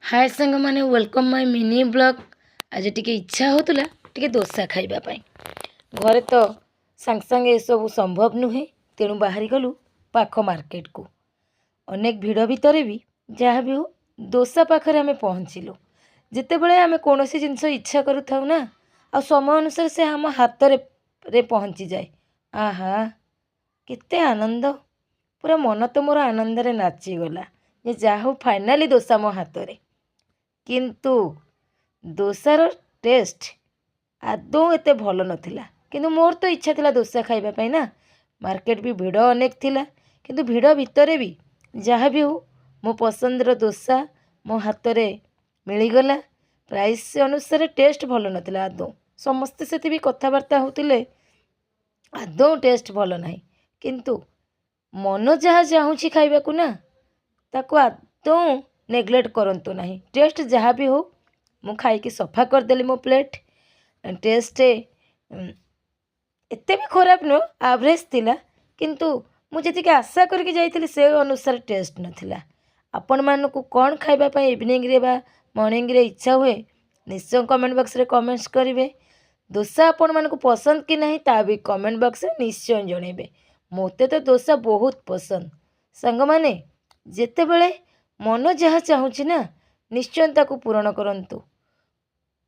हाय सांग मैंने welcome my mini blog. आज टिके इच्छा होतुला टिके डोसा खाइबा पाई। घरे तो सांग सांग ए सब संभव नुहे, तेणु बाहरी गलु पाख मार्केट को। अनेक भिड़ भितर भी जहाँ भी हो डोसा पाखरे आमे पहुँचिलु। जिते बळे आमे कोनोसी जिंस इच्छा करूथाउ ना आ समय अनुसार से हम हाथ रे पहुँची जाए। आहा केते आनंद, पूरा मन तो मोर आनंद रे नाची गला जे जाहु फाइनाली डोसा मो हाथ रे। किंतु डोसार टेस्ट आदौ एते भल नथिला, किंतु मोर तो इच्छा थिला डोसा खाइबा पाई ना। मार्केट भी भिड़ अनेक थिला, किंतु भिड़ भितर भी जहाँ भी हो मो पसंदर डोसा मो हाथ रे मिलीगला। प्राइस अनुसार टेस्ट भल नथिला आदौ, समस्ते से भी कथबार्ता होतिले आदौ टेस्ट भल नाही। किंतु मन जहाँ चाहूँची खाइबा को ना ताको आदौ नेग्लेक्ट करंतु नहीं। टेस्ट जहाँ भी हो मु खाई की सफा करदेली मो प्लेट। टेस्ट एते भी खराब नो, एवरेज थिला, किंतु मु जति आशा करके जाइथिली से अनुसार टेस्ट नथिला। आपण मानकु कोन खाइबा पई इवनिंग रे बा मॉर्निंग रे इच्छा हुए निश्चय कमेंट बॉक्स रे कमेंट्स करिवे। डोसा आपण मानकु पसंद कि नहीं ता भी कमेंट बॉक्स रे निश्चय जणेबे। मोते तो डोसा बहुत पसंद। संग माने जेते बेले मन जहाँ चाहूँची ना निश्चय ताकू पूरण करंतु।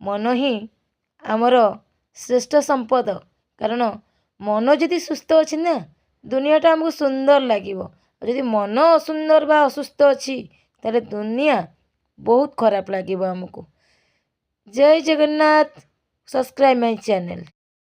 मन ही आमर श्रेष्ठ संपद, कारण मन जदि सुस्थ अच्छी ना दुनियाटा आमको सुंदर लगे। जदि मन असुंदर बा असुस्थ अच्छी ताले दुनिया बहुत खराब लगे आमको। जय जगन्नाथ। Subscribe my channel.